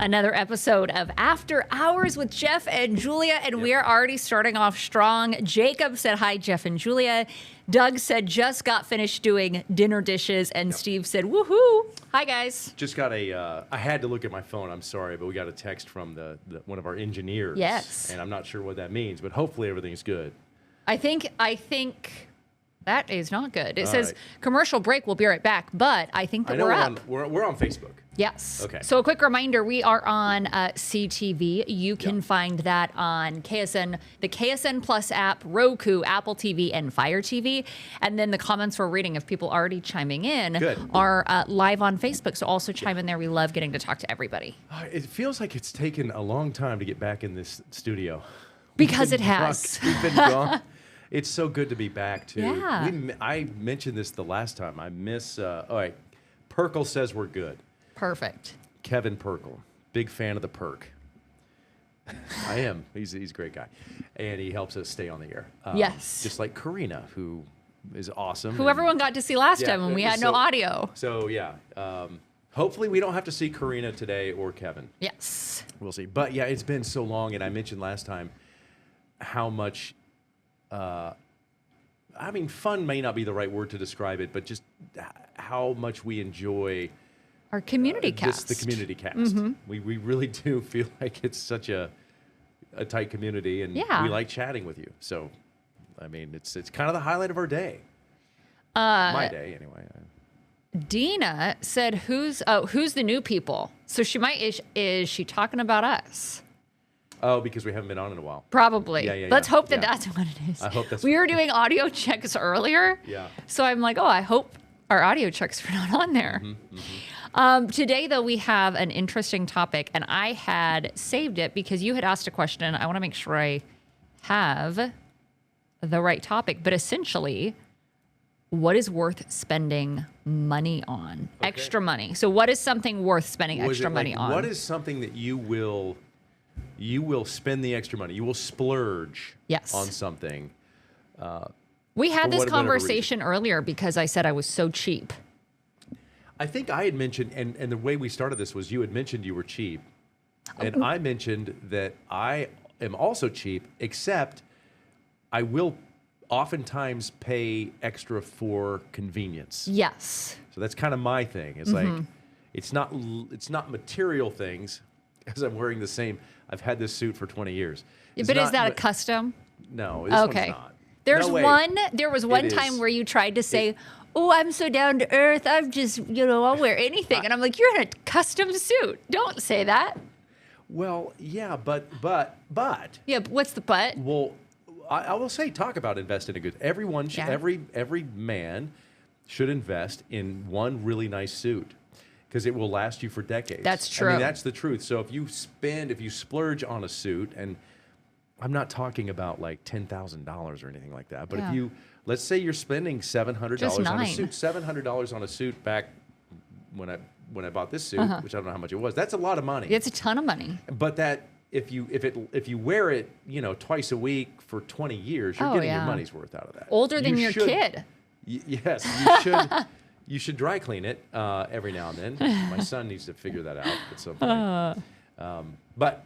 Another episode of After Hours with Jeff and Julia, and we are already starting off strong. Jacob said, hi, Jeff and Julia. Doug said, just got finished doing dinner dishes, and Steve said, woohoo. Hi, guys. Just got I had to look at my phone, I'm sorry, but we got a text from one of our engineers. Yes. And I'm not sure what that means, but hopefully everything's good. I think that is not good. It says, right. commercial break, we'll be right back, but I think that we're up. We're on Facebook. Yes. Okay. So a quick reminder, we are on CTV. You can find that on KSN, the KSN Plus app, Roku, Apple TV, and Fire TV. And then the comments we're reading of people already chiming in are live on Facebook. So also chime in there. We love getting to talk to everybody. It feels like it's taken a long time to get back in this studio. Because it has. We've been gone. It's so good to be back, too. Yeah. I mentioned this the last time. I miss, all right, Perkle says we're good. Perfect. Kevin Perkle, big fan of the perk. I am. He's a great guy. And he helps us stay on the air. Yes. Just like Karina, who is awesome. Who everyone got to see last time when we had no audio. So, yeah. Hopefully we don't have to see Karina today or Kevin. Yes. We'll see. But, yeah, it's been so long. And I mentioned last time how much, fun may not be the right word to describe it, but just how much we enjoy our community cast. The community cast. Mm-hmm. We really do feel like it's such a tight community, and we like chatting with you. So, it's kind of the highlight of our day. My day, anyway. Dina said, "Who's the new people?" So she might is she talking about us? Oh, because we haven't been on in a while. Probably. Yeah. Let's hope that's what it is. I hope that's. We were doing audio checks earlier. Yeah. So I'm like, I hope our audio checks were not on there. Mm-hmm, mm-hmm. Today, though, we have an interesting topic, and I had saved it because you had asked a question. I want to make sure I have the right topic. But essentially, what is worth spending money on? Okay. Extra money. So what is something worth spending extra money on? What is something that you will spend the extra money? You will splurge on something. We had this conversation earlier because I said I was so cheap. I think I had mentioned, and the way we started this was you had mentioned you were cheap. And I mentioned that I am also cheap, except I will oftentimes pay extra for convenience. Yes. So that's kind of my thing. It's like, it's not material things, because I'm wearing the same. I've had this suit for 20 years. Is that a custom? No, this one's not. There was one time where you tried to say, "Oh, I'm so down to earth. I'm just, I'll wear anything." And I'm like, "You're in a custom suit. Don't say that." Well, yeah, but. Yeah, but what's the but? Well, I will say, talk about investing in good. Everyone should, every man should invest in one really nice suit, because it will last you for decades. That's true. That's the truth. So if you splurge on a suit, and I'm not talking about like $10,000 or anything like that, but if let's say you're spending $700 on a suit, $700 on a suit back when I bought this suit, which I don't know how much it was. That's a lot of money. It's a ton of money. But that if you wear it, twice a week for 20 years, you're getting your money's worth out of that. Older than your kid. Yes, you should. You should dry clean it every now and then. My son needs to figure that out at some point. But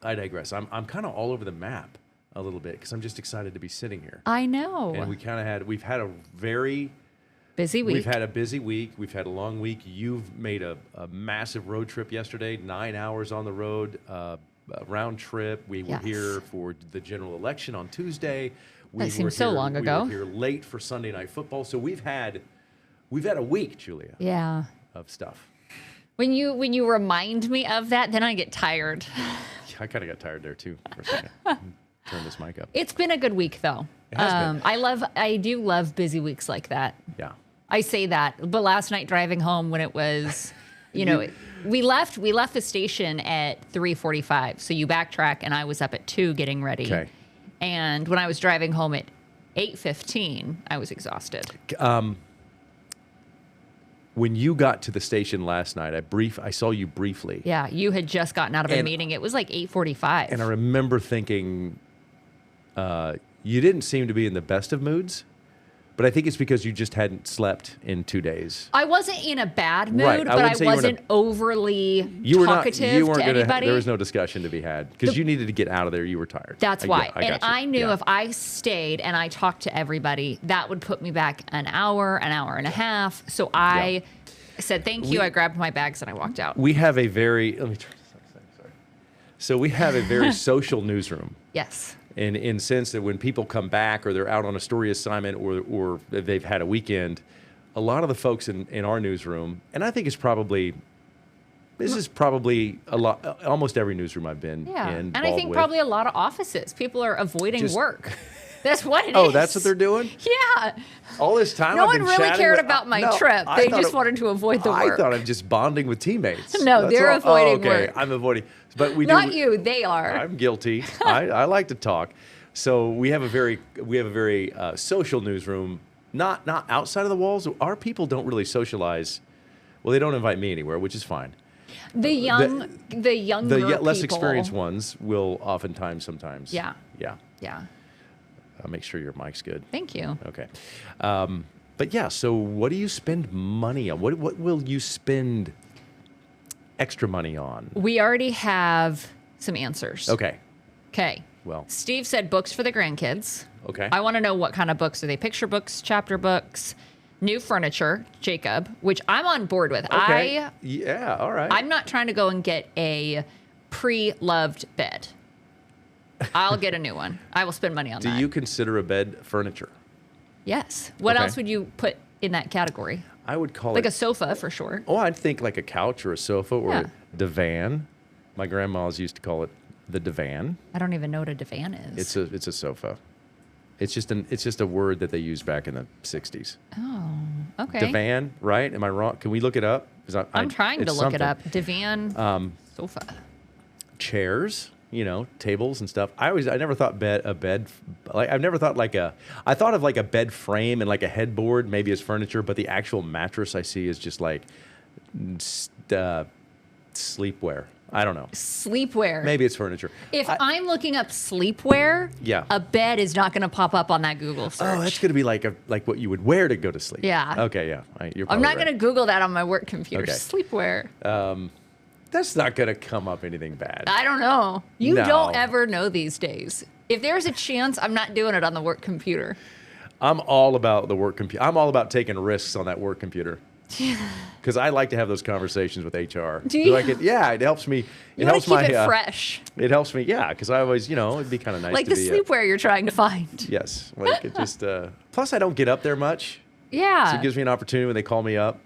I digress. I'm kind of all over the map a little bit because I'm just excited to be sitting here. I know. And we've had a very busy week. We've had a busy week. We've had a long week. You've made a massive road trip yesterday, 9 hours on the road, round trip. We were here for the general election on Tuesday. That seems so long ago. We were here late for Sunday Night Football. So we've had a week, Julia. Yeah. Of stuff. When you remind me of that, then I get tired. I kind of got tired there too for a second. Turn this mic up. It's been a good week though. It has been. I do love busy weeks like that. Yeah. I say that, but last night driving home when it was, we left the station at 3:45. So you backtrack, and I was up at 2 getting ready. Okay. And when I was driving home at 8:15, I was exhausted. When you got to the station last night, I saw you briefly. Yeah, you had just gotten out of a meeting. It was like 8:45. And I remember thinking, you didn't seem to be in the best of moods, But I think it's because you just hadn't slept in 2 days. I wasn't in a bad mood, Right. but I wasn't overly talkative to anybody. There was no discussion to be had because you needed to get out of there. You were tired. That's why. And I knew if I stayed and I talked to everybody, that would put me back an hour and a half. So I said, thank you. I grabbed my bags and I walked out. We have a very, let me turn this on. Sorry. So we have a very social newsroom. Yes. In sense that when people come back or they're out on a story assignment or they've had a weekend, a lot of the folks in our newsroom, and I think this is probably a lot, almost every newsroom I've been in. And I think probably a lot of offices. People are avoiding work. That's what it is. Oh, that's what they're doing? Yeah. All this time no I've been one really cared about my trip. They just wanted to avoid the work. I thought I'm just bonding with teammates. No, they're avoiding work. I'm avoiding. But we Not you, they are. I'm guilty. I like to talk. So we have a very social newsroom. Not outside of the walls. Our people don't really socialize. Well, they don't invite me anywhere, which is fine. The younger less people. experienced ones will oftentimes, sometimes. Yeah. Yeah. I'll make sure your mic's good. Thank you. Okay. But yeah, so what do you spend money on? What will you spend extra money on? We already have some answers. Okay. Well, Steve said books for the grandkids. Okay. I want to know what kind of books. Are they picture books, chapter books, new furniture, Jacob, which I'm on board with. Okay. Yeah, all right. I'm not trying to go and get a pre-loved bed. I'll get a new one. I will spend money on that. Do you consider a bed furniture? Yes. What else would you put in that category? I would call like a sofa for sure. Oh, I'd think like a couch or a sofa or a divan. My grandmas used to call it the divan. I don't even know what a divan is. It's a sofa. It's just a word that they used back in the 60s. Oh, okay. Divan, right? Am I wrong? Can we look it up? I'm trying to look it up. Divan, sofa. Chairs, tables and stuff. I never thought I've never thought I thought of like a bed frame and like a headboard maybe as furniture, but the actual mattress I see is just like sleepwear. I don't know. Sleepwear. Maybe it's furniture. If I'm looking up sleepwear, a bed is not going to pop up on that Google search. Oh, that's going to be like what you would wear to go to sleep. Yeah. Okay, yeah. I'm not going to Google that on my work computer. Okay. Sleepwear. That's not going to come up anything bad. I don't know. You don't ever know these days. If there's a chance, I'm not doing it on the work computer. I'm all about the work computer. I'm all about taking risks on that work computer. Because I like to have those conversations with HR. Do you? It helps me. You want to keep it fresh. It helps me, because I always, it'd be kind of nice like to the sleepwear you're trying to find. Yes. Like it just, plus I don't get up there much. Yeah. So it gives me an opportunity when they call me up.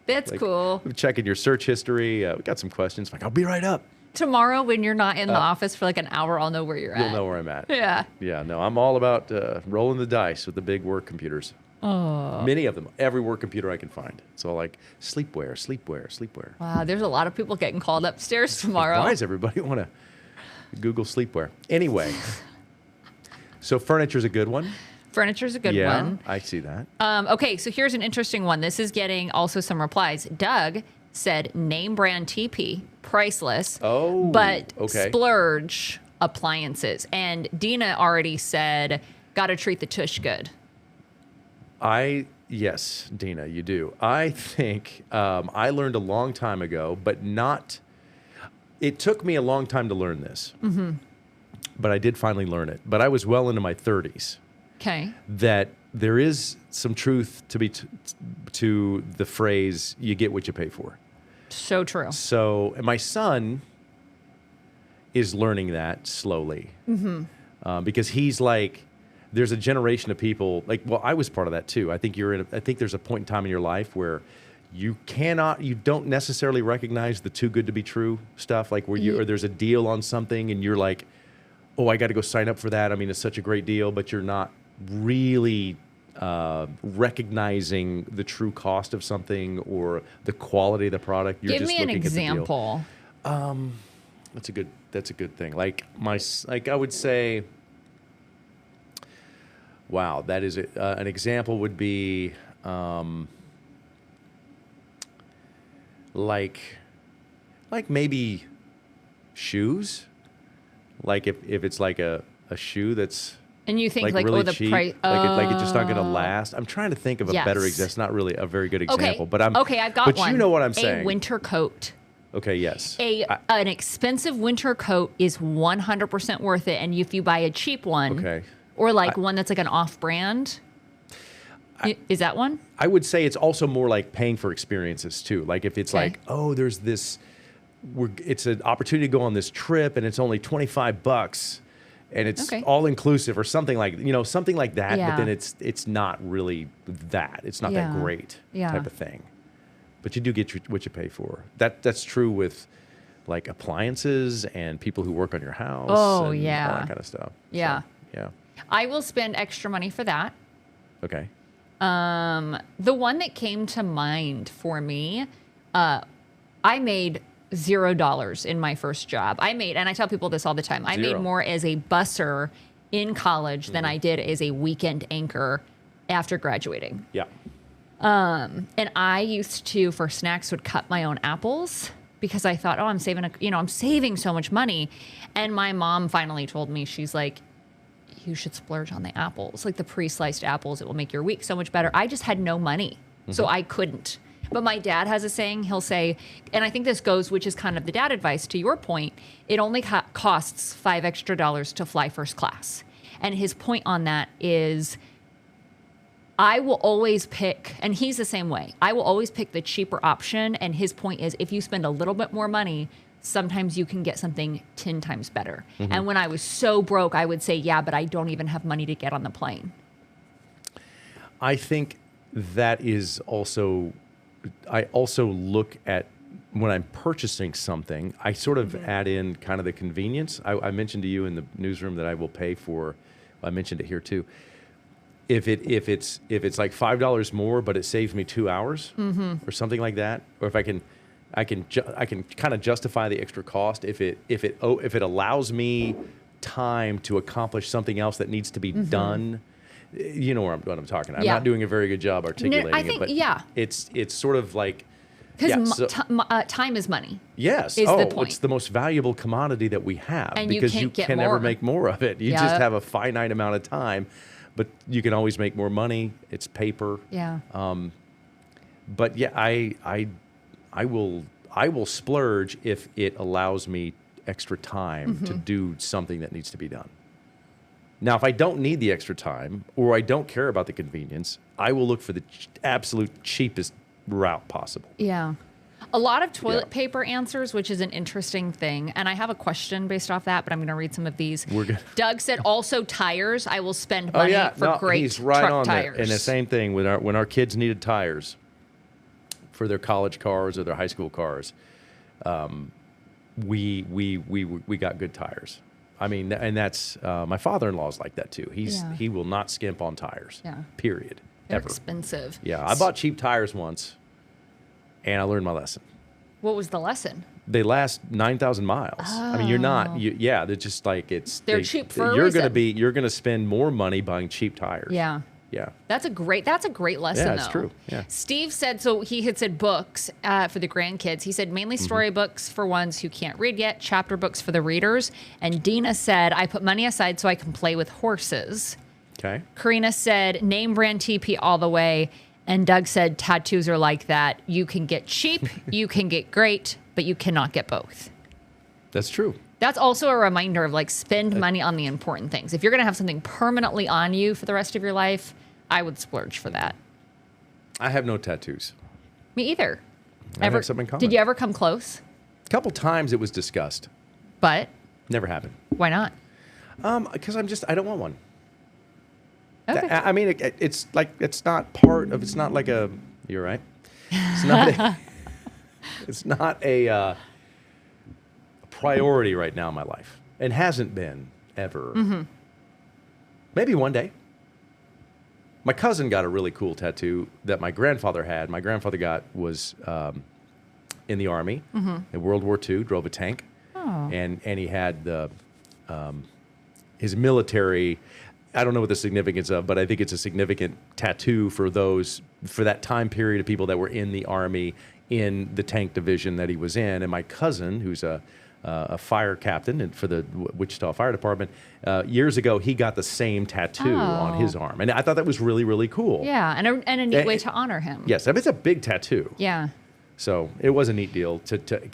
That's cool. I'm checking your search history. We got some questions. I'll be right up. Tomorrow when you're not in the office for like an hour, I'll know where you're at. You'll know where I'm at. Yeah. Yeah, no, I'm all about rolling the dice with the big work computers. Oh. Many of them. Every work computer I can find. It's all like sleepwear. Wow, there's a lot of people getting called upstairs tomorrow. Why does everybody want to Google sleepwear? Anyway, so furniture's a good one. Furniture's a good one. Yeah, I see that. Okay, so here's an interesting one. This is getting also some replies. Doug said name brand TP, priceless. Oh, but okay. Splurge appliances. And Dina already said, got to treat the tush good. Yes, Dina, you do. I think I learned a long time ago, but it took me a long time to learn this. Mm-hmm. But I did finally learn it. But I was well into my 30s. Okay. That there is some truth to the phrase, you get what you pay for. So true. So my son is learning that slowly. Mm-hmm. Because he's like, there's a generation of people I was part of that too. I think I think there's a point in time in your life where you don't necessarily recognize the too good to be true stuff, like or there's a deal on something and you're like, oh, I got to go sign up for that. I mean, it's such a great deal, but you're not really recognizing the true cost of something or the quality of the product. You're Give just me an looking example. At the deal. That's a good thing. I would say, wow, that is an example would be like maybe shoes. Like if it's like a shoe that's And you think like really oh, the cheap, price, like it's just not going to last. I'm trying to think of a better example. It's not really a very good example, but I've got one. But you know what I'm saying. A winter coat. Okay, yes. An expensive winter coat is 100% worth it, and if you buy a cheap one, or like one that's like an off-brand, is that one? I would say it's also more like paying for experiences too. Like if it's like, oh, there's this, it's an opportunity to go on this trip, and it's only $25. And it's all inclusive or something like, something like that. Yeah. But then it's not really that. It's not that great type of thing. But you do get what you pay for. That's true with like appliances and people who work on your house. Oh, and all that kind of stuff. Yeah. So, yeah. I will spend extra money for that. Okay. The one that came to mind for me, I made $0 in my first job. And I tell people this all the time, I made more as a busser in college than I did as a weekend anchor after graduating. Yeah. And I used to, for snacks, would cut my own apples because I thought, I'm saving so much money. And my mom finally told me, she's like, you should splurge on the apples, like the pre-sliced apples. It will make your week so much better. I just had no money, so I couldn't. But my dad has a saying, he'll say, and I think this goes, which is kind of the dad advice to your point, it only costs $5 extra to fly first class. And his point on that is, I will always pick, and he's the same way, I will always pick the cheaper option. And his point is, if you spend a little bit more money, sometimes you can get something 10 times better. And when I was so broke, I would say, yeah, but I don't even have money to get on the plane. I think that is also... I also look at when I'm purchasing something, I sort of add in kind of the convenience. I mentioned to you in the newsroom that I will pay for. I mentioned it here too. If it's like $5 more, but it saves me 2 hours or something like that, or if I can kind of justify the extra cost. If it allows me time to accomplish something else that needs to be done. You know what I'm talking about. I'm not doing a very good job articulating it, but it's sort of like... Because time is money. Yes. Is the point. It's the most valuable commodity that we have, and because you can never make more of it. You just have a finite amount of time, but you can always make more money. It's paper. Yeah. But yeah, I will splurge if it allows me extra time to do something that needs to be done. Now, if I don't need the extra time, or I don't care about the convenience, I will look for the absolute cheapest route possible. Yeah. A lot of toilet paper answers, which is an interesting thing. And I have a question based off that, but I'm going to read some of these. We're good. Doug said also tires. I will spend money for great he's right truck on tires. There. And the same thing when our kids needed tires for their college cars or their high school cars, we got good tires. I mean, and that's my father-in-law's like that too. He will not skimp on tires. Yeah. Period. They're ever. Expensive. Yeah, I bought cheap tires once, and I learned my lesson. What was the lesson? They last 9,000 miles. I mean, you're not. They're just like They're cheap for a reason. You're gonna spend more money buying cheap tires. Yeah. Yeah. That's a great lesson, yeah, though. it's true. Yeah. Steve said, so he had said books for the grandkids. He said mainly storybooks for ones who can't read yet, chapter books for the readers. And Dina said, I put money aside so I can play with horses. Okay. Karina said, name brand TP all the way. And Doug said, tattoos are like that. You can get cheap, you can get great, but you cannot get both. That's true. That's also a reminder of spend money on the important things. If you're going to have something permanently on you for the rest of your life, I would splurge for that. I have no tattoos. Me either. I have something in common. Did you ever come close? A couple times it was discussed. But? Never happened. Why not? Because I don't want one. Okay. I mean, it's not like a, you're right. It's not it's not a priority right now in my life. It hasn't been ever. Maybe one day. My cousin got a really cool tattoo that my grandfather had. My grandfather was in the Army in World War II, drove a tank. Oh. And he had his military, I don't know what the significance of, but I think it's a significant tattoo for that time period of people that were in the Army in the tank division that he was in. And my cousin, who's a a fire captain for the Wichita Fire Department. Years ago, he got the same tattoo on his arm. And I thought that was really, really cool. Yeah, and a neat way to honor him. Yes, I mean, it's a big tattoo. Yeah. So it was a neat deal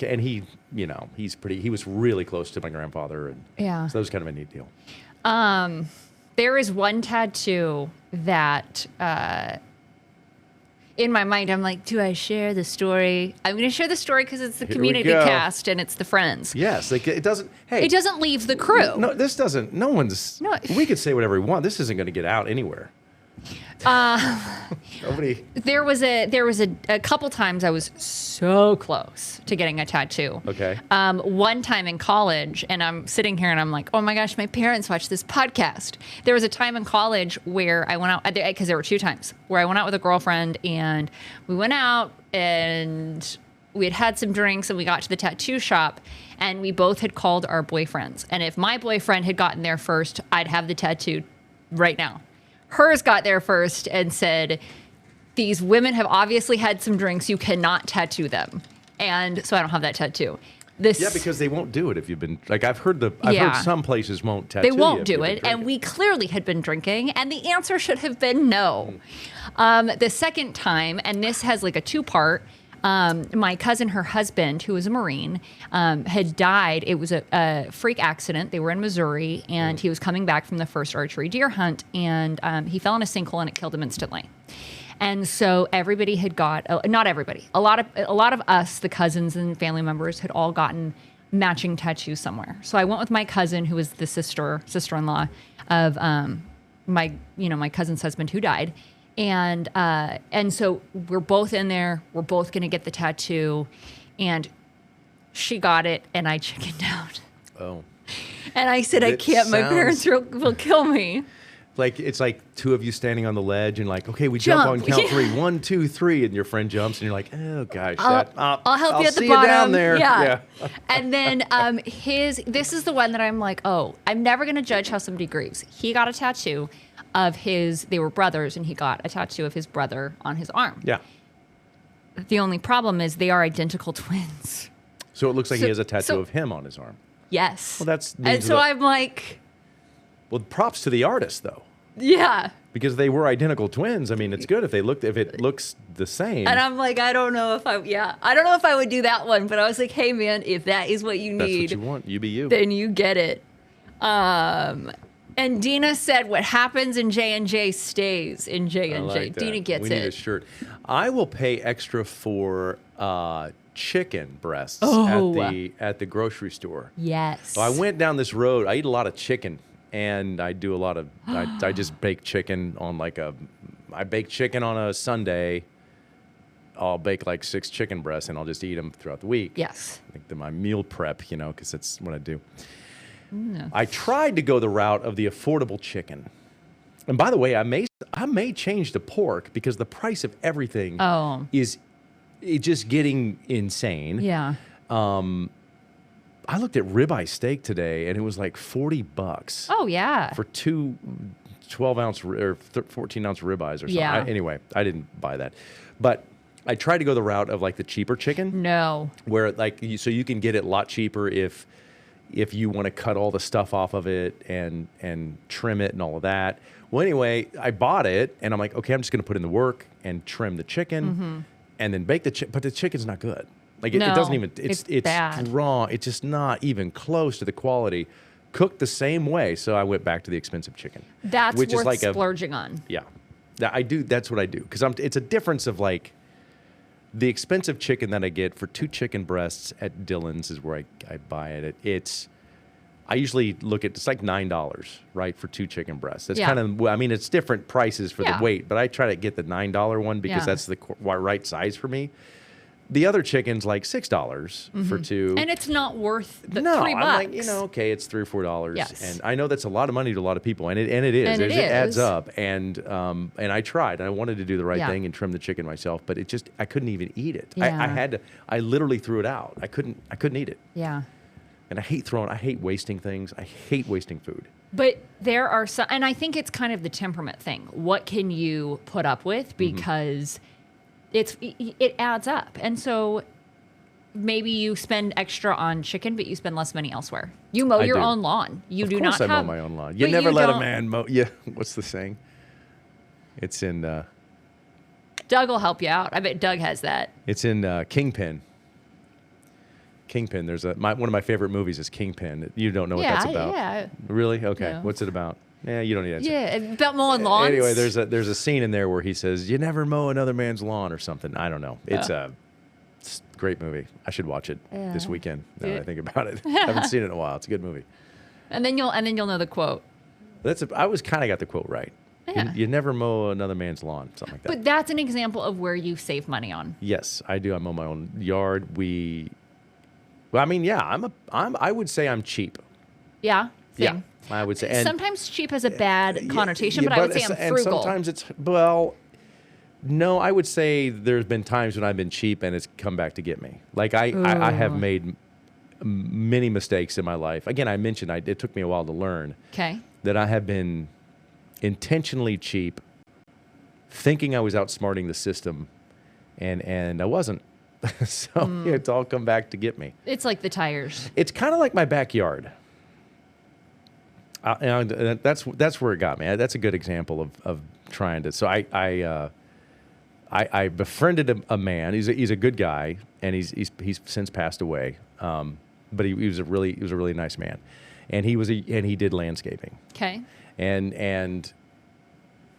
and he, he was really close to my grandfather. And so that was kind of a neat deal. There is one tattoo that, in my mind, I'm like, do I share the story? I'm going to share the story because it's the community cast and it's the friends. Yes, it doesn't. Hey, it doesn't leave the crew. No, this doesn't. No one's. No, we could say whatever we want. This isn't going to get out anywhere. Nobody. There was a couple times I was so close to getting a tattoo. Okay. One time in college, and I'm sitting here and I'm like, oh my gosh, my parents watch this podcast. There was a time in college where I went out, because there were 2 times where I went out with a girlfriend and we went out and we had some drinks and we got to the tattoo shop and we both had called our boyfriends. And if my boyfriend had gotten there first, I'd have the tattoo right now. Hers got there first and said, these women have obviously had some drinks. You cannot tattoo them. And so I don't have that tattoo. Yeah, because they won't do it if you've been, like I've heard some places won't tattoo. They won't do it. And we clearly had been drinking and the answer should have been no. The second time, and this has like a 2-part, my cousin, her husband, who was a Marine, had died. It was a freak accident. They were in Missouri, and he was coming back from the first archery deer hunt, and he fell in a sinkhole, and it killed him instantly. And so everybody had not everybody, a lot of us, the cousins and family members, had all gotten matching tattoos somewhere. So I went with my cousin, who was the sister-in-law of my cousin's husband who died. And so we're both in there. We're both going to get the tattoo. And she got it, and I chickened out. Oh. And I said, I can't. My parents will kill me. Like, it's like 2 of you standing on the ledge and like, okay, we jump on count 3. 1, 2, 3. And your friend jumps, and you're like, oh, gosh. I'll help you at the bottom. You down there. Yeah. And then this is the one that I'm like, oh, I'm never going to judge how somebody grieves. He got a tattoo of they were brothers, and he got a tattoo of his brother on his arm. Yeah. The only problem is they are identical twins. So it looks like he has a tattoo of him on his arm. Yes. Well, I'm like... Well, props to the artist, though. Yeah. Because they were identical twins. I mean, it's good if it looks the same. And I'm like, I don't know if I would do that one, but I was like, hey man, if that is what you need. That's what you want. You be you. Then you get it. And Dina said, what happens in J&J stays in J&J. Like Dina gets it. We need a shirt. I will pay extra for chicken breasts at the grocery store. Yes. So I went down this road. I eat a lot of chicken. And I do a lot of, I just bake chicken on I bake chicken on a Sunday. I'll bake like 6 chicken breasts and I'll just eat them throughout the week. Yes. Like my meal prep, because that's what I do. Mm. I tried to go the route of the affordable chicken. And by the way, I may change to pork because the price of everything is just getting insane. Yeah. I looked at ribeye steak today, and it was like $40. Oh, yeah. For 2 12-ounce or 14-ounce ribeyes or something. Yeah. Anyway, I didn't buy that. But I tried to go the route of like the cheaper chicken. No. Where so you can get it a lot cheaper if you want to cut all the stuff off of it and trim it and all of that. Well, anyway, I bought it, and I'm like, okay, I'm just going to put in the work and trim the chicken and then bake the chicken. But the chicken's not good. Like it doesn't even, it's bad. raw. It's just not even close to the quality. Cooked the same way. So I went back to the expensive chicken. That's worth splurging on. Yeah. I do. That's what I do. Because it's a difference of like the expensive chicken that I get for 2 chicken breasts at Dillon's is where I buy it. I usually look at, it's like $9, right, for 2 chicken breasts. That's kind of, it's different prices for the weight, but I try to get the $9 one because that's the right size for me. The other chicken's like $6 for 2. And it's not worth the $3. I'm like, okay, it's $3 or $4. Yes. And I know that's a lot of money to a lot of people, and it is. It adds up. And I tried. I wanted to do the right thing and trim the chicken myself, but I couldn't even eat it. Yeah. I literally threw it out. I couldn't eat it. Yeah. And I hate wasting things. I hate wasting food. But there are some, and I think it's kind of the temperament thing. What can you put up with? Because it adds up. And so maybe you spend extra on chicken, but you spend less money elsewhere. You mow your own lawn. You do not have. Of course I mow my own lawn. You never let a man mow. Yeah, what's the saying? It's in... Doug will help you out. I bet Doug has that. It's in Kingpin. Kingpin. There's one of my favorite movies is Kingpin. You don't know what that's about. Yeah. Really? Okay. No. What's it about? Yeah, you don't need to answer. Yeah, about mowing lawns. Anyway, there's a scene in there where he says, "You never mow another man's lawn" or something. I don't know. It's a great movie. I should watch it this weekend. Now that I think about it, I haven't seen it in a while. It's a good movie. And then you'll know the quote. I was kind of got the quote right. Yeah. You never mow another man's lawn, something like that. But that's an example of where you save money on. Yes, I do. I mow my own yard. I would say I'm cheap. Yeah. Same. Yeah, I would say. And sometimes cheap has a bad connotation, but I would say I'm frugal. And sometimes it's, no, I would say there's been times when I've been cheap and it's come back to get me. Like I have made many mistakes in my life. Again, I mentioned it took me a while to learn. Okay. That I have been intentionally cheap, thinking I was outsmarting the system, and I wasn't. So it's all come back to get me. It's like the tires. It's kind of like my backyard. And that's where it got me. That's a good example of trying to. So I befriended a man. He's a good guy, and he's since passed away. But he was a really nice man, and he did landscaping. Okay. And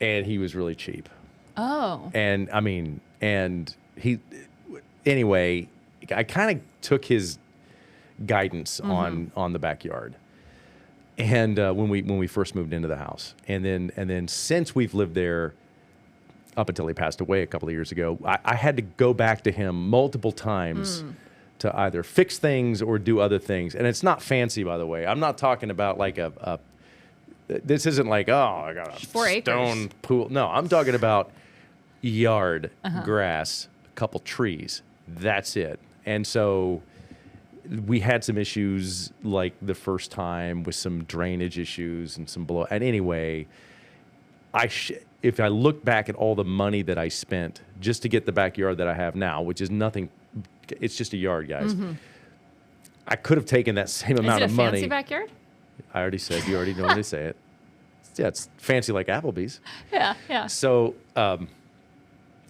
he was really cheap. Oh. And he anyway, I kind of took his guidance on the backyard. And when we first moved into the house, and then since we've lived there, up until he passed away a couple of years ago, I had to go back to him multiple times to either fix things or do other things. And it's not fancy, by the way. I'm not talking about like this isn't like, oh, I got a 4 stone acres. pool. No, I'm talking about yard, grass, a couple trees. That's it. And so we had some issues like the first time with some drainage issues and some blow. And anyway, if I look back at all the money that I spent just to get the backyard that I have now, which is nothing, it's just a yard, guys. I could have taken that same amount of money. Is it a fancy backyard? I already said, you already know when they say it. Yeah, it's fancy like Applebee's. Yeah. So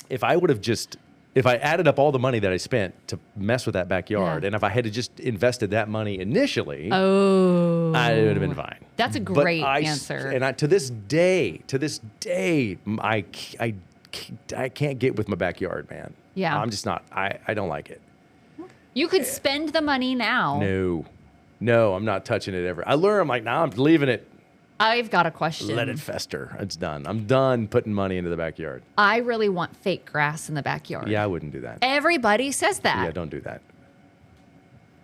if I added up all the money that I spent to mess with that backyard, and if I had just invested that money initially, I would have been fine. That's a great answer. And to this day, I can't get with my backyard, man. Yeah. I'm just not. I don't like it. You could spend the money now. No, I'm not touching it ever. I learn. I'm like, nah, I'm leaving it. I've got a question. Let it fester. It's done. I'm done putting money into the backyard. I really want fake grass in the backyard. Yeah, I wouldn't do that. Everybody says that. Yeah, don't do that.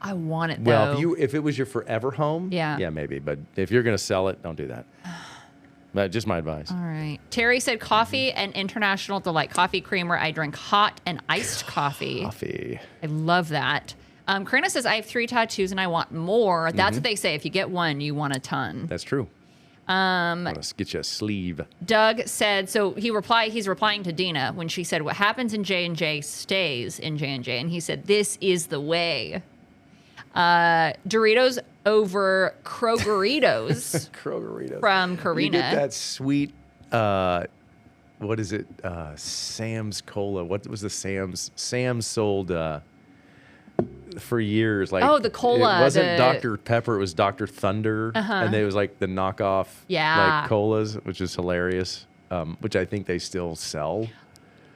I want it, though. Well, if it was your forever home, yeah, maybe. But if you're going to sell it, don't do that. But just my advice. All right. Terry said coffee and International Delight coffee creamer. I drink hot and iced coffee. I love that. Karina says, I have 3 tattoos and I want more. That's what they say. If you get one, you want a ton. That's true. Let's get you a sleeve. Doug said, so he's replying to Dina when she said, what happens in J&J stays in J&J. And he said, this is the way. Doritos over Krogeritos. Krogeritos. From Karina. You get that sweet, what is it? Sam's Cola. What was the Sam's? Sam's sold for years. Like, the cola. It wasn't Dr. Pepper. It was Dr. Thunder. And it was like the knockoff like colas, which is hilarious, which I think they still sell.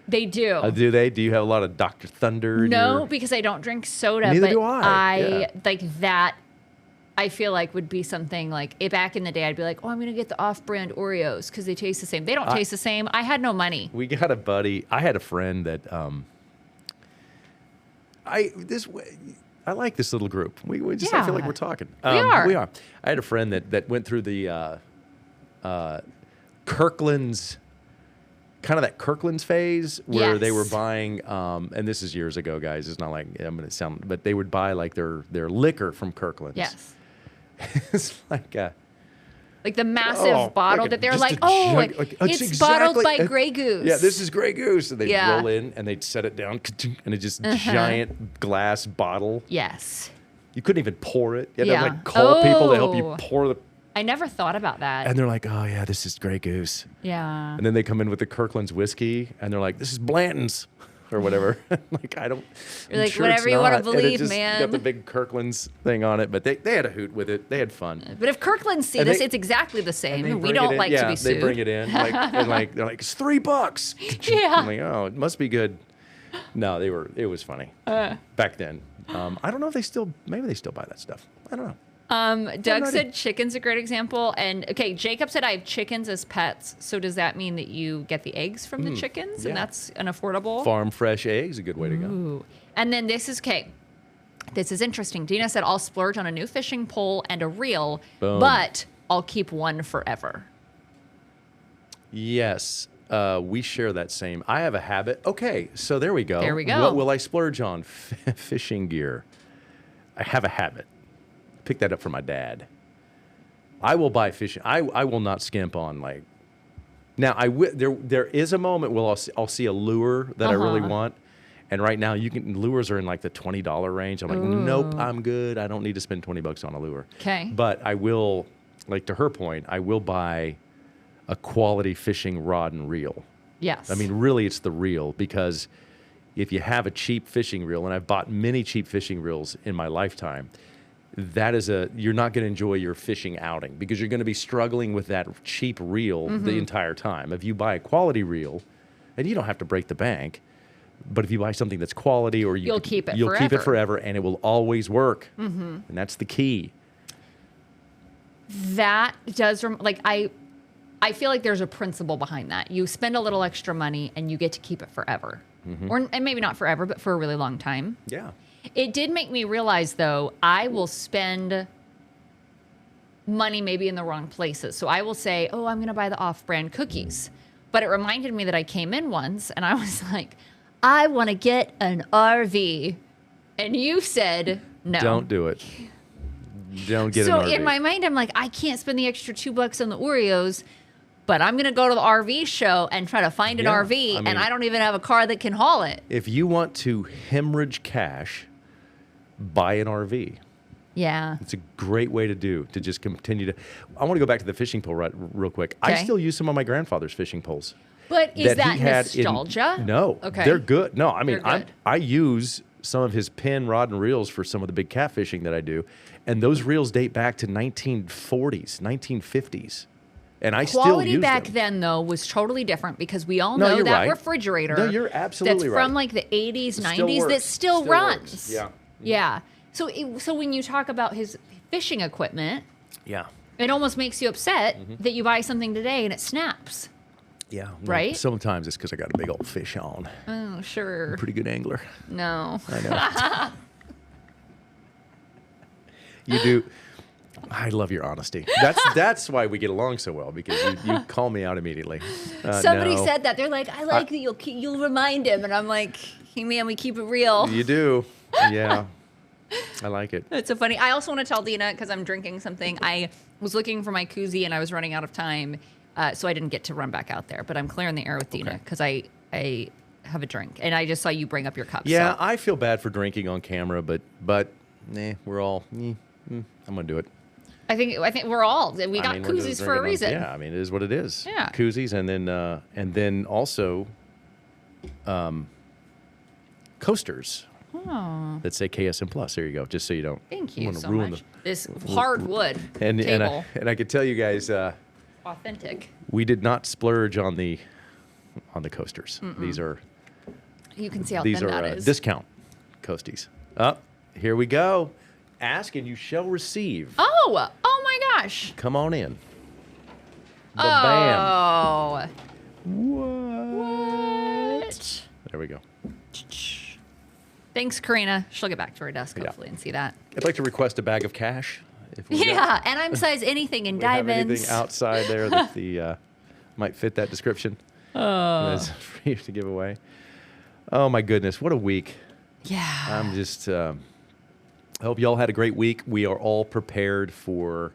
They do. Do they? Do you have a lot of Dr. Thunder? No, because I don't drink soda. Neither do I. Like that, I feel like would be something like, back in the day, I'd be like, I'm going to get the off-brand Oreos because they taste the same. They don't taste the same. I had no money. We got a buddy. I had a friend that I like this little group. I feel like we're talking. We are. I had a friend that went through the Kirkland's, kind of that Kirkland's phase where they were buying, and this is years ago, guys. It's not like I'm going to sound, but they would buy like their liquor from Kirkland's. Yes. It's like Like the massive bottle like that they're just like, a oh, jug- like, it's bottled by Grey Goose. Yeah, this is Grey Goose. And they Yeah. roll in and they set it down, and it's just giant glass bottle. Yes. You couldn't even pour it. You had Yeah. to like call people to help you pour the. I never thought about that. And they're like, oh yeah, this is Grey Goose. Yeah. And then they come in with the Kirkland's whiskey, and they're like, this is Blanton's. Or whatever. Like, I don't. You're like, sure whatever you want to not. And it believe, just man. got the big Kirkland's thing on it, but they had a hoot with it. They had fun. But if Kirkland see And this, they- it's exactly the same. We bring don't it in. like to be sued. They bring it in, like, and like they're like, it's $3. Yeah. I'm like, oh, it must be good. No, it was funny back then. I don't know if maybe they still buy that stuff. I don't know. Doug said chicken's a great example. And okay, Jacob said I have chickens as pets. So does that mean that you get the eggs from the chickens? yeah. And that's an affordable? Farm fresh eggs, a good way to go. Ooh. And then this is This is interesting. Dina said I'll splurge on a new fishing pole and a reel, Boom. but I'll keep one forever. Yes. We share that same. I have a habit. Okay, so there we go. There we go. What will I splurge on? Fishing gear. I have a habit. Pick that up from my dad. I will buy fishing. I will not skimp on like. Now there is a moment where I'll see a lure that I really want, and right now lures are in like the $20 range. I'm like, nope, I'm good. I don't need to spend $20 on a lure. Okay. But I will, like to her point, I will buy a quality fishing rod and reel. Yes. I mean, really, it's the reel, because if you have a cheap fishing reel, and I've bought many cheap fishing reels in my lifetime, you're not going to enjoy your fishing outing, because you're going to be struggling with that cheap reel the entire time. If you buy a quality reel, and you don't have to break the bank, but if you buy something that's quality, or you'll keep it you'll forever. keep it forever, and it will always work. And that's the key. That does, I feel like there's a principle behind that. You spend a little extra money and you get to keep it forever. And maybe not forever, but for a really long time. Yeah. It did make me realize, though, I will spend money maybe in the wrong places. So I will say, oh, I'm going to buy the off-brand cookies. But it reminded me that I came in once and I was like, I want to get an RV. And you said, no. Don't do it. Don't get an So RV. in my mind, I'm like, I can't spend the extra $2 on the Oreos, but I'm going to go to the RV show and try to find an RV, and I don't even have a car that can haul it. If you want to hemorrhage cash, buy an RV. Yeah. It's a great way to just continue to. I want to go back to the fishing pole real quick. I Okay. still use some of my grandfather's fishing poles. But is that he had nostalgia? No. Okay. They're good. No, I mean, They're good. I use some of his pin, rod, and reels for some of the big catfishing that I do. And those reels date back to 1940s, 1950s. And I still Quality use back them. then, though, was totally different, because we all No, know you're that right. refrigerator. No, you're absolutely that's right. from like the 80s, It 90s, works. that still runs. Works. Yeah. Yeah. So when you talk about his fishing equipment, Yeah. it almost makes you upset that you buy something today and it snaps. Yeah. Well, Right? Sometimes it's because I got a big old fish on. Oh, sure. Pretty good angler. No. I know. You do. I love your honesty. That's why we get along so well, because you call me out immediately. Somebody no. said that. They're like, I like that you'll remind him. And I'm like, hey, man, we keep it real. You do. Yeah. I like it. It's so funny. I also want to tell Dina, because I'm drinking something. I was looking for my koozie and I was running out of time. So I didn't get to run back out there. But I'm clearing the air with Dina because I have a drink. And I just saw you bring up your cup. Yeah, so. I feel bad for drinking on camera, but we're all, I'm going to do it. I think we're all. We got I mean, we're just koozies for a drinking reason. Yeah, I mean, it is what it is. Yeah. Koozies, and then also coasters that say KSM Plus. There you go. Just so you don't. Thank you wanna so ruin much. This hardwood And table. I could tell you guys, Authentic. we did not splurge on the coasters. These are You can see how thin that is. discount coasties. Here we go. Ask and you shall receive. Oh my gosh. Come on in. Bam. Oh. What? There we go. Thanks, Karina. She'll get back to her desk Yeah. hopefully and see that. I'd like to request a bag of cash. If we Yeah, and I'm size anything in we have diamonds. anything outside there that might fit that description. That's for you to give away. Oh my goodness, what a week! Yeah. I'm just. I hope you all had a great week. We are all prepared for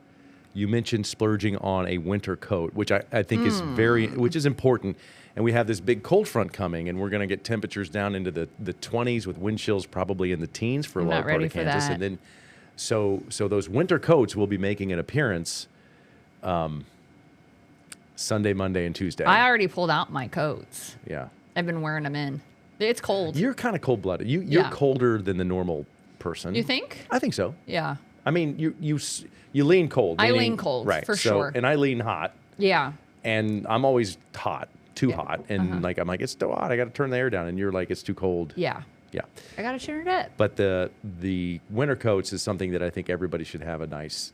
You mentioned splurging on a winter coat, which I think is which is important. And we have this big cold front coming, and we're going to get temperatures down into the 20s with wind chills probably in the teens for a large part of Kansas. And then, so those winter coats will be making an appearance Sunday, Monday, and Tuesday. I already pulled out my coats. Yeah. I've been wearing them in. It's cold. You're kind of cold-blooded. You're colder than the normal person. You think? I think so. Yeah. I mean, you lean cold. I lean cold, right, for sure. And I lean hot. Yeah. And I'm always hot. Too hot, and I'm like, it's too hot. I got to turn the air down, and you're like, it's too cold. Yeah. I got to turn it up. But the winter coats is something that I think everybody should have a nice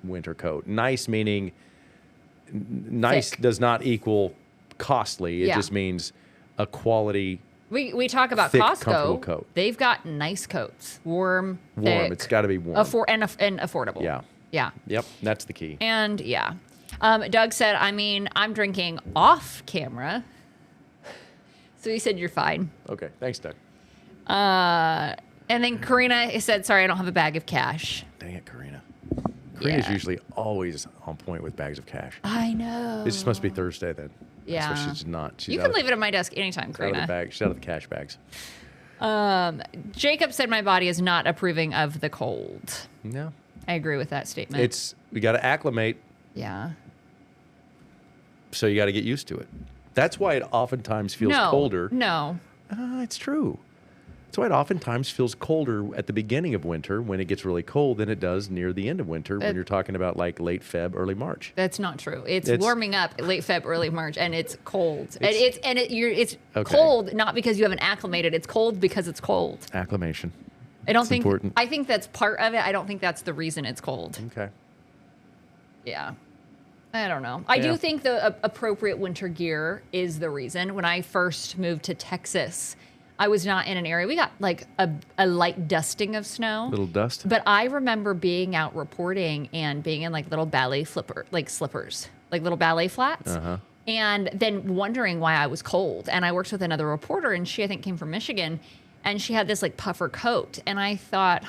winter coat. Nice meaning, nice Thick. does not equal costly. It just means a quality. We talk about thick, Costco. comfortable coat. They've got nice coats, warm, thick, It's got to be warm, and affordable. Yeah. Yeah. Yep, that's the key. And yeah. Doug said, I'm drinking off camera. So he said, you're fine. Okay. Thanks, Doug. And then Karina said, sorry, I don't have a bag of cash. Dang it, Karina. Karina's usually always on point with bags of cash. I know. It just must be Thursday then. Yeah. That's what she's not. She's you can leave it at my desk anytime, out of Karina. the bag. She's out of the cash bags. Jacob said my body is not approving of the cold. No. I agree with that statement. We got to acclimate. Yeah. So you got to get used to it. That's why it oftentimes feels colder. No. It's true. That's why it oftentimes feels colder at the beginning of winter when it gets really cold than it does near the end of winter when you're talking about like late Feb, early March. That's not true. It's warming up late Feb, early March, and it's cold. It's cold not because you haven't acclimated. It's cold because it's cold. Acclimation. Important. I think that's part of it. I don't think that's the reason it's cold. Okay. Yeah. I don't know. I do think the appropriate winter gear is the reason. When I first moved to Texas, I was not in an area. We got like a light dusting of snow. Little dust. But I remember being out reporting and being in like little ballet slippers, like little ballet flats. Uh-huh. And then wondering why I was cold. And I worked with another reporter, and she, I think, came from Michigan. And she had this like puffer coat. And I thought,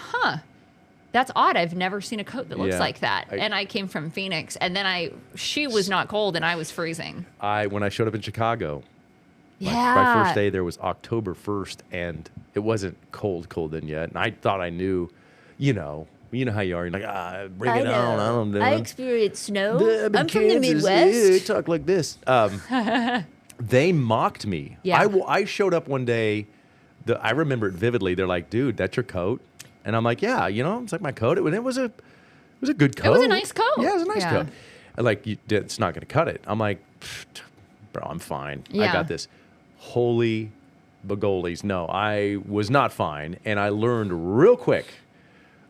that's odd. I've never seen a coat that looks like that. And I came from Phoenix, and then she was not cold, and I was freezing. When I showed up in Chicago, my first day there was October 1st, and it wasn't cold then yet. And I thought I knew, you know how you are. You're like, bring it on. I don't know. I experienced snow. I'm from the Midwest. Talk like this. They mocked me. Yeah. I showed up one day. I remember it vividly. They're like, dude, that's your coat? And I'm like, yeah, it's like my coat. It was a good coat. It was a nice coat. Yeah, it was a nice coat. And like, it's not going to cut it. I'm like, bro, I'm fine. Yeah. I got this. Holy bagolies. No, I was not fine. And I learned real quick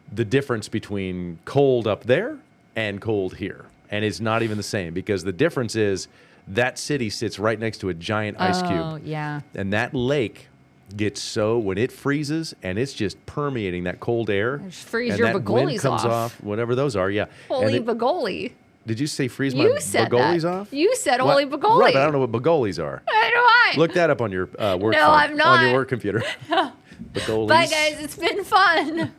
the difference between cold up there and cold here. And it's not even the same, because the difference is that city sits right next to a giant ice cube. Oh, yeah. And that lake gets when it freezes and it's just permeating that cold air. Freeze your bagolies wind comes off. Whatever those are, yeah. Holy bagoli. Did you say freeze my bagolies off? You said holy bagoli. Right, but I don't know what bagolies are. I know I. Look that up on your work No, phone, I'm not. on your work computer. Bagolies. Bye, guys. It's been fun.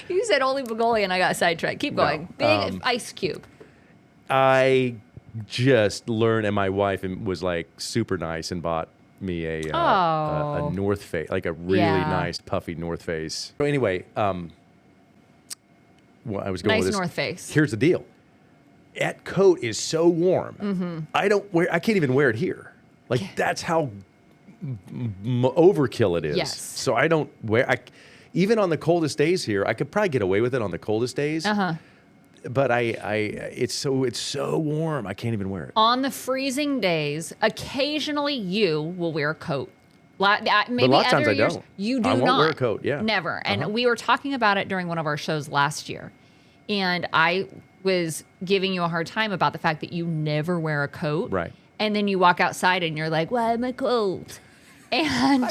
You said holy bagoli, and I got sidetracked. Keep going. Big ice cube. I just learned, and my wife was like super nice and bought me a North Face, like a really nice puffy North Face. So anyway, I was going with this. North Face. Here's the deal. That coat is so warm. Mm-hmm. I can't even wear it here. Like that's how overkill it is. Yes. So I don't wear. Even on the coldest days here, I could probably get away with it on the coldest days. But it's so warm. I can't even wear it. On the freezing days, occasionally you will wear a coat. Maybe but a lot of times other I years, don't. You do I won't not wear a coat. Yeah. Never. And we were talking about it during one of our shows last year. And I was giving you a hard time about the fact that you never wear a coat. Right. And then you walk outside and you're like, why am I cold? And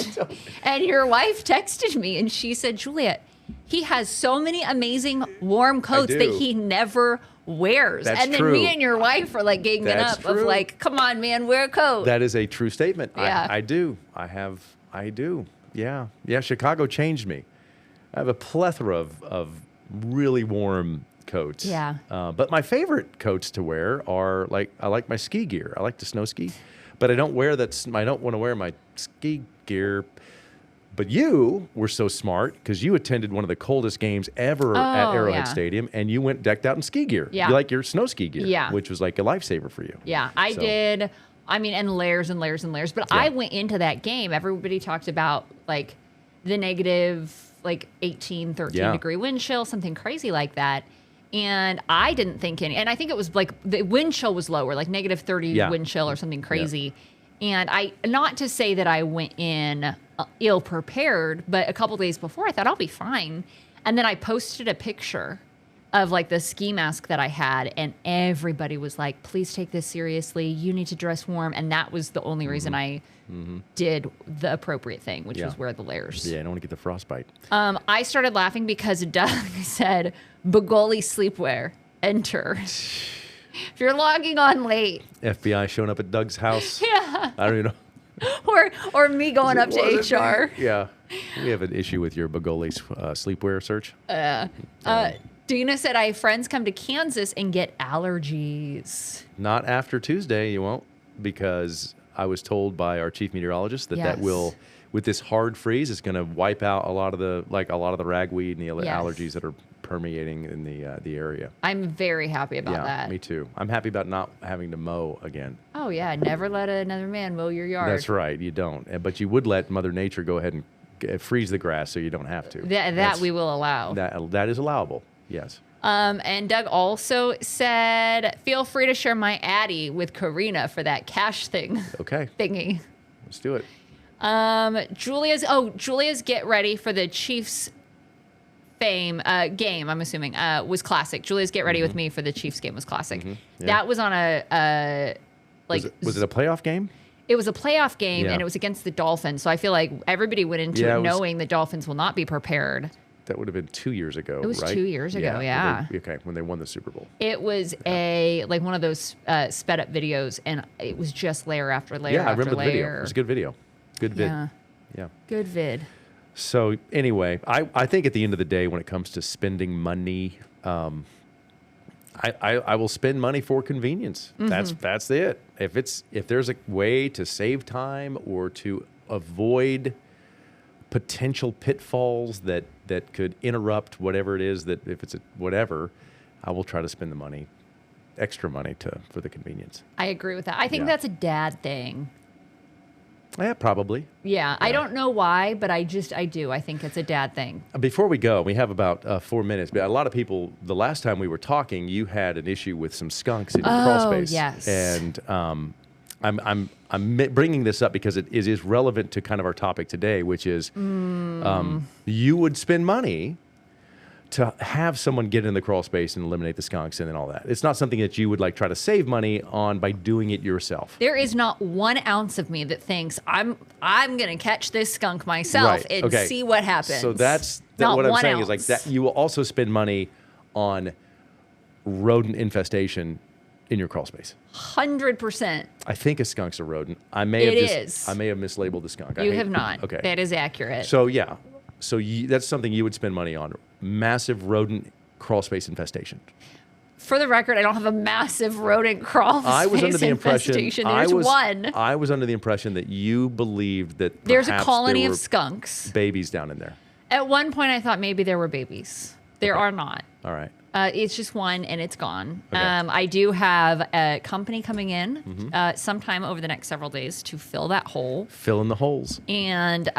your wife texted me and she said, Juliet, he has so many amazing warm coats that he never wears. That's and then true. me and your wife are like ganging That's up true. of like, come on, man, wear a coat. That is a true statement. Yeah. I do. I do. Yeah. Yeah. Chicago changed me. I have a plethora of really warm coats. Yeah. But my favorite coats to wear are I like my ski gear. I like to snow ski, but I don't want to wear my ski gear. But you were so smart because you attended one of the coldest games ever at Arrowhead Stadium, and you went decked out in ski gear. Yeah. You like your snow ski gear, yeah. which was like a lifesaver for you. Yeah, I did. I mean, and layers and layers and layers. But I went into that game. Everybody talked about like the negative, 18, 13 degree wind chill, something crazy like that. And I didn't think any. And I think it was like the wind chill was lower, like negative 30 wind chill or something crazy. Yeah. And not to say that I went in ill prepared, but a couple days before I thought I'll be fine. And then I posted a picture of like the ski mask that I had, and everybody was like, please take this seriously. You need to dress warm. And that was the only reason I did the appropriate thing, which was wear the layers. Yeah, I don't want to get the frostbite. I started laughing because Doug said, Bagoli sleepwear, enter. If you're logging on late. FBI showing up at Doug's house. Yeah. I don't even know. Or me going up to HR. Yeah. We have an issue with your Bagoli sleepwear search. Dina said, I have friends come to Kansas and get allergies. Not after Tuesday, you won't, because I was told by our chief meteorologist that will, with this hard freeze, it's going to wipe out a lot of the ragweed and the allergies that are permeating in the area. I'm very happy about that. Yeah, me too. I'm happy about not having to mow again. Oh, yeah. Never let another man mow your yard. That's right. You don't. But you would let Mother Nature go ahead and freeze the grass so you don't have to. That we will allow. That is allowable. Yes. And Doug also said, feel free to share my Addy with Karina for that cash thing. Okay. Thingy. Let's do it. Julia's get ready for the Chiefs game, I'm assuming, was classic. Julia's get ready with me for the Chiefs game was classic. Yeah. That was on was it a playoff game? It was a playoff game, and it was against the Dolphins. So I feel like everybody went into it knowing the Dolphins will not be prepared. That would have been 2 years ago, right? It was 2 years ago, yeah. When they won the Super Bowl. It was one of those sped up videos, and it was just layer after layer after layer. Yeah, I remember the video. It was a good video. Good vid. Yeah. Good vid. So anyway, I think at the end of the day, when it comes to spending money, I will spend money for convenience. That's it. If there's a way to save time or to avoid potential pitfalls that could interrupt whatever it is, that if it's whatever, I will try to spend the extra money for the convenience. I agree with that. I think that's a dad thing. Yeah, probably. Yeah, I don't know why, but I do. I think it's a dad thing. Before we go, we have about 4 minutes. But a lot of people, the last time we were talking, you had an issue with some skunks in your crawl space. Yes. And I'm bringing this up because it is relevant to kind of our topic today, which is you would spend money to have someone get in the crawl space and eliminate the skunks and then all that. It's not something that you would try to save money on by doing it yourself. There is not 1 ounce of me that thinks I'm going to catch this skunk myself and see what happens. So that's what I'm saying is that you will also spend money on rodent infestation in your crawl space. 100%. I think a skunk's a rodent. I may have mislabeled the skunk. You have not. Okay. That is accurate. So yeah. So that's something you would spend money on. Massive rodent crawl space infestation. For the record, I don't have a massive rodent crawl space I was under the impression There's one. I was under the impression that you believed that there's a colony of skunks. Babies down in there. At one point, I thought maybe there were babies. There are not. All right. It's just one, and it's gone. Okay. I do have a company coming in sometime over the next several days to fill that hole. Fill in the holes. And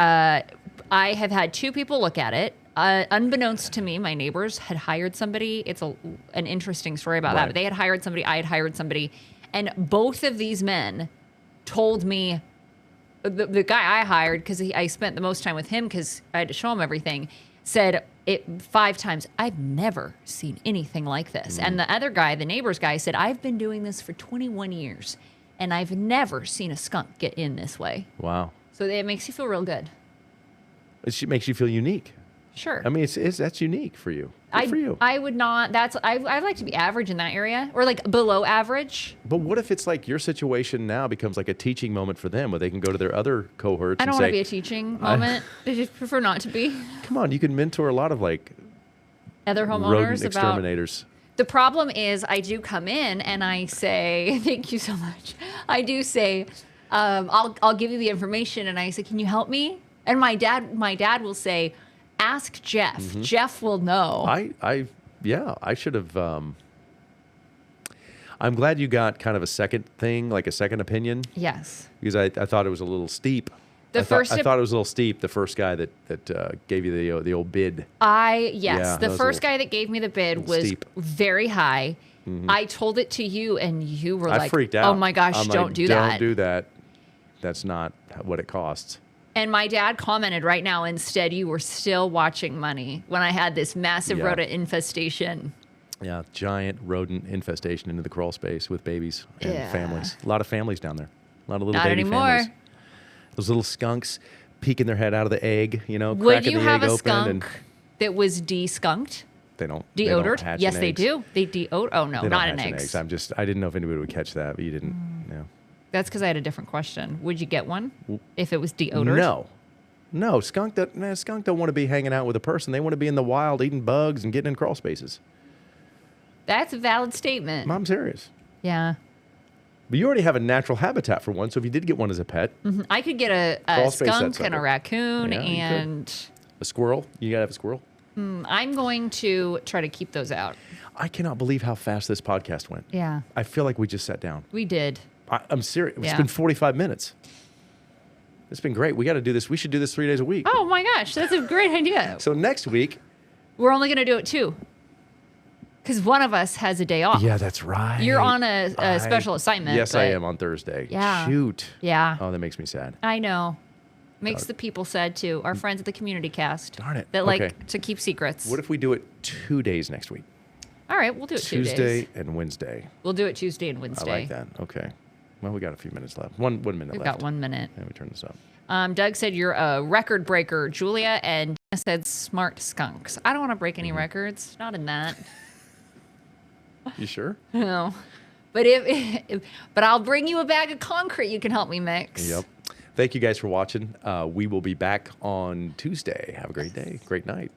I have had 2 people look at it. Unbeknownst to me, my neighbors had hired somebody. It's an interesting story about that. But they had hired somebody. I had hired somebody. And both of these men told me, the guy I hired, because I spent the most time with him because I had to show him everything, said it 5 times, I've never seen anything like this. And the other guy, the neighbor's guy, said, I've been doing this for 21 years, and I've never seen a skunk get in this way. Wow. So it makes you feel real good. It makes you feel unique. Sure. I mean, that's unique for you. Good for you. I would not. I'd like to be average in that area, or below average. But what if it's your situation now becomes a teaching moment for them, where they can go to their other cohorts? I don't want to be a teaching moment. I just prefer not to be. Come on, you can mentor a lot of other homeowners rodent exterminators. The problem is I do come in and I say, thank you so much. I do say, I'll give you the information, and I say, can you help me? And my dad will say, ask Jeff. Mm-hmm. Jeff will know. I should have. I'm glad you got kind of a second thing, like a second opinion. Yes. Because I thought it was a little steep. I thought it was a little steep. The first guy that gave you the old bid. The first guy that gave me the bid was steep. Very high. Mm-hmm. I told it to you, and you were I freaked out. "Oh my gosh, don't do that! Don't do that. That's not what it costs." And my dad commented right now. Instead, you were still watching money when I had this massive rodent infestation. Yeah, giant rodent infestation into the crawl space with babies and families. A lot of families down there. A lot of little baby families. Those little skunks peeking their head out of the egg, cracking the egg open. Would you have a skunk that was de-skunked? They don't. Deodored? Hatch yes, in they eggs. do. They deodor. Oh, no, they not in in eggs. eggs. I didn't know if anybody would catch that, but you didn't. No. That's because I had a different question. Would you get one if it was deodored? No. Skunk don't want to be hanging out with a person. They want to be in the wild eating bugs and getting in crawl spaces. That's a valid statement. I'm serious. Yeah. But you already have a natural habitat for one, so if you did get one as a pet. Mm-hmm. I could get a skunk and a raccoon and... A squirrel? You got to have a squirrel? I'm going to try to keep those out. I cannot believe how fast this podcast went. Yeah. I feel like we just sat down. We did. I'm serious. It's been 45 minutes. It's been great. We got to do this. We should do this 3 days a week. Oh, my gosh. That's a great idea. So next week... We're only going to do it 2. Because one of us has a day off. Yeah, that's right. You're on a special assignment. Yes, I am on Thursday. Yeah. Shoot. Yeah. Oh, that makes me sad. I know. Makes the people sad, too. Our friends at the community cast. Darn it. That like to keep secrets. What if we do it 2 days next week? All right, we'll do it 2 days. Tuesday and Wednesday. We'll do it Tuesday and Wednesday. I like that. Okay. Well, we got a few minutes left. One minute left. We've got 1 minute. And we turn this up. Doug said you're a record breaker, Julia, and Dana said smart skunks. I don't want to break any records. Not in that. You sure? No. But but I'll bring you a bag of concrete you can help me mix. Yep. Thank you guys for watching. We will be back on Tuesday. Have a great day. Great night.